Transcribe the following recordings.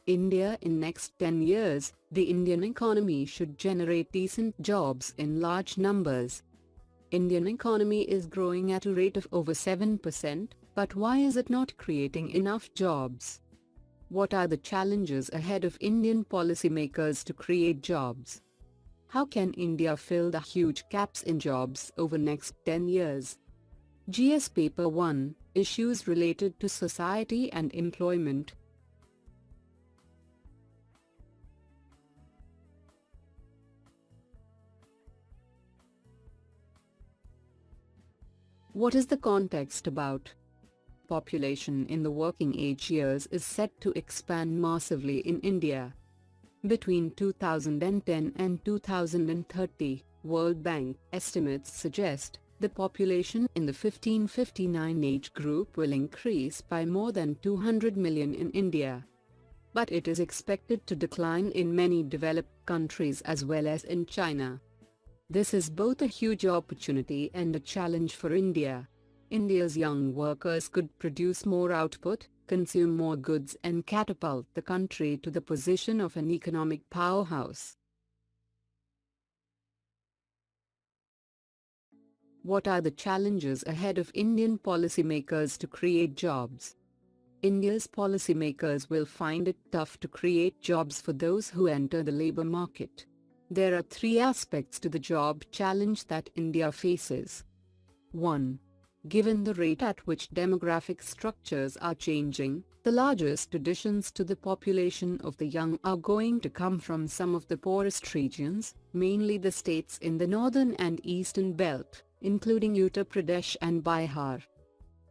India in next 10 years, the Indian economy should generate decent jobs in large numbers. Indian economy is growing at a rate of over 7%, but why is it not creating enough jobs? What are the challenges ahead of Indian policymakers to create jobs? How can India fill the huge gaps in jobs over next 10 years? GS Paper 1, Issues related to society and employment. What is the context about? Population in the working age years is set to expand massively in India. Between 2010 and 2030, World Bank estimates suggest the population in the 15-59 age group will increase by more than 200 million in India. But it is expected to decline in many developed countries as well as in China. This is both a huge opportunity and a challenge for India. India's young workers could produce more output, consume more goods and catapult the country to the position of an economic powerhouse. What are the challenges ahead of Indian policymakers to create jobs? India's policymakers will find it tough to create jobs for those who enter the labor market. There are three aspects to the job challenge that India faces. 1. Given the rate at which demographic structures are changing, the largest additions to the population of the young are going to come from some of the poorest regions, mainly the states in the northern and eastern belt, including Uttar Pradesh and Bihar.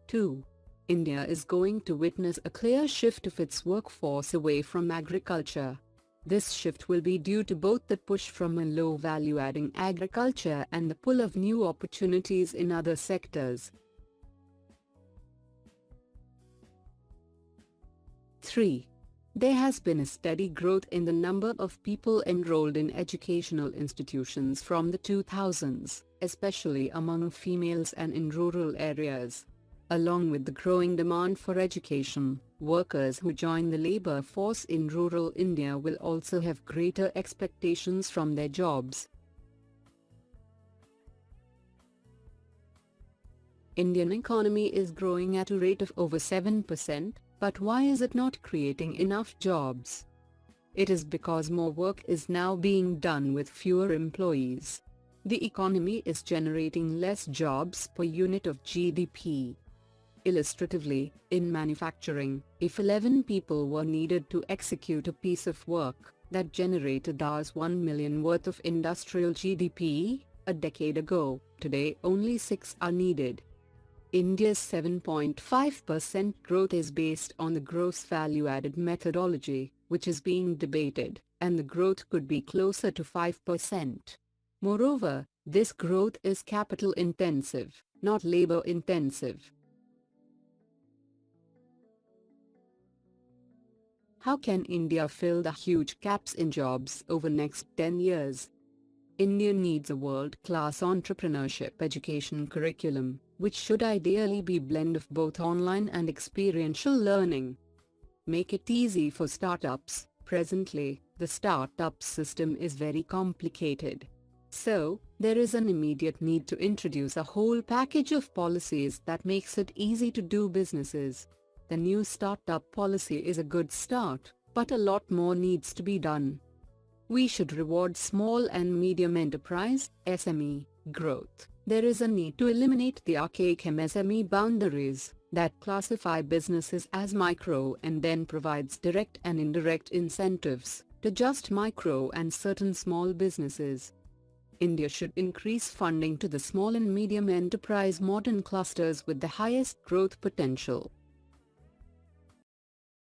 2. India is going to witness a clear shift of its workforce away from agriculture. This shift will be due to both the push from a low value-adding agriculture and the pull of new opportunities in other sectors. 3. There has been a steady growth in the number of people enrolled in educational institutions from the 2000s, especially among females and in rural areas. Along with the growing demand for education, workers who join the labor force in rural India will also have greater expectations from their jobs. Indian economy is growing at a rate of over 7%, but why is it not creating enough jobs? It is because more work is now being done with fewer employees. The economy is generating less jobs per unit of GDP. Illustratively, in manufacturing, if 11 people were needed to execute a piece of work that generated $1 million worth of industrial GDP a decade ago, today only 6 are needed. India's 7.5% growth is based on the gross value-added methodology, which is being debated, and the growth could be closer to 5%. Moreover, this growth is capital-intensive, not labor-intensive. How can India fill the huge gaps in jobs over next 10 years? India needs a world-class entrepreneurship education curriculum, which should ideally be a blend of both online and experiential learning. Make it easy for startups. Presently, the startup system is very complicated. So, there is an immediate need to introduce a whole package of policies that makes it easy to do businesses. The new startup policy is a good start, but a lot more needs to be done. We should reward small and medium enterprise (SME) growth. There is a need to eliminate the archaic MSME boundaries that classify businesses as micro and then provides direct and indirect incentives to just micro and certain small businesses. India should increase funding to the small and medium enterprise modern clusters with the highest growth potential.